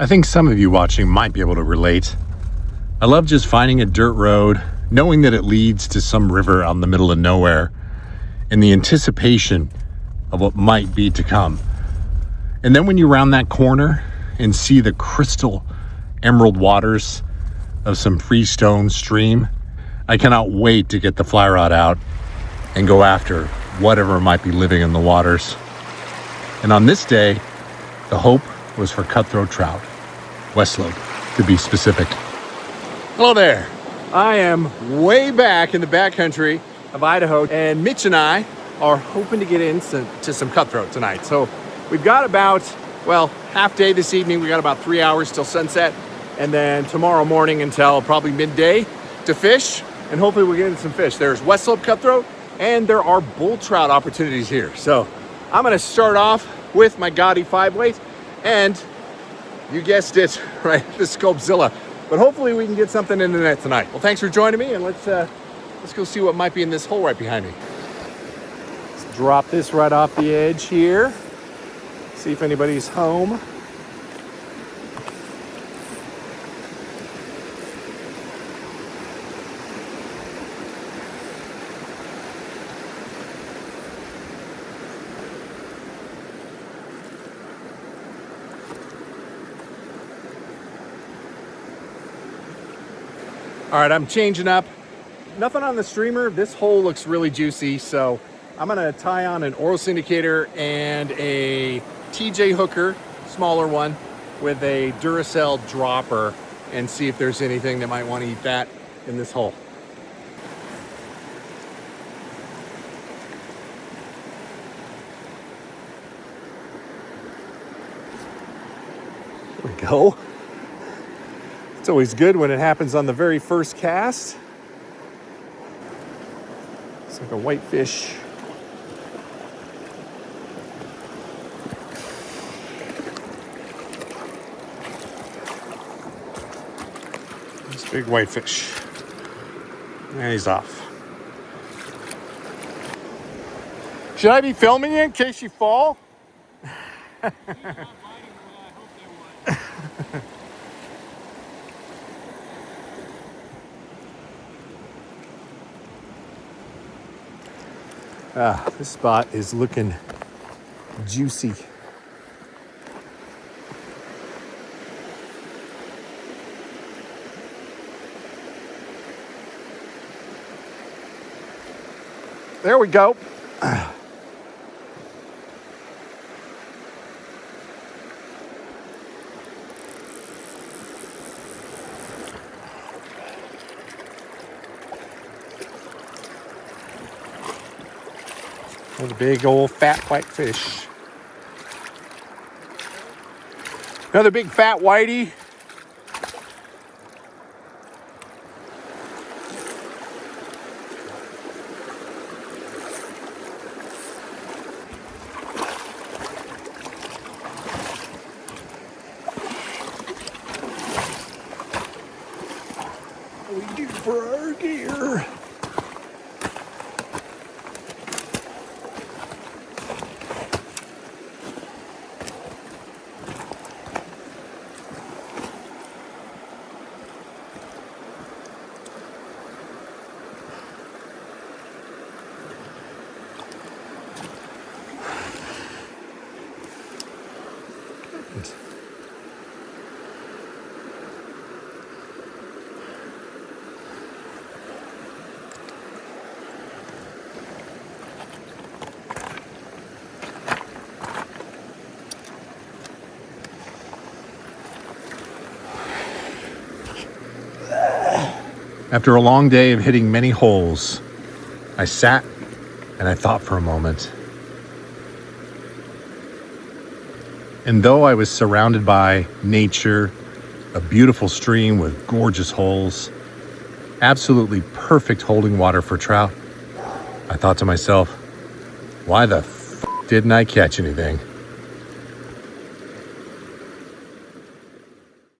I think some of you watching might be able to relate. I love just finding a dirt road, knowing that it leads to some river out in the middle of nowhere, and the anticipation of what might be to come. And then when you round that corner and see the crystal emerald waters of some freestone stream, I cannot wait to get the fly rod out and go after whatever might be living in the waters. And on this day, the hope was for cutthroat trout, West Slope to be specific. Hello there. I am way back in the backcountry of Idaho, and Mitch and I are hoping to get into some cutthroat tonight. So we've got about, half day this evening. We got about 3 hours till sunset, and then tomorrow morning until probably midday to fish, and hopefully we'll get into some fish. There's West Slope cutthroat, and there are bull trout opportunities here. So I'm gonna start off with my gaudy 5-weight, and you guessed it, right, the Sculpzilla. But hopefully we can get something in the net tonight. Well, thanks for joining me, and let's go see what might be in this hole right behind me. Let's drop this right off the edge here. See if anybody's home. All right, I'm changing up. Nothing on the streamer. This hole looks really juicy, so I'm gonna tie on an oral syndicator and a TJ hooker, smaller one, with a Duracell dropper, and see if there's anything that might want to eat that in this hole. There we go. It's always good when it happens on the very first cast. It's like a whitefish. This big whitefish. And he's off. Should I be filming you in case you fall? This spot is looking juicy. There we go. Another big old fat white fish. Another big fat whitey. What do we do for our gear? After a long day of hitting many holes, I sat and I thought for a moment. And though I was surrounded by nature, a beautiful stream with gorgeous holes, absolutely perfect holding water for trout, I thought to myself, why the f*** didn't I catch anything?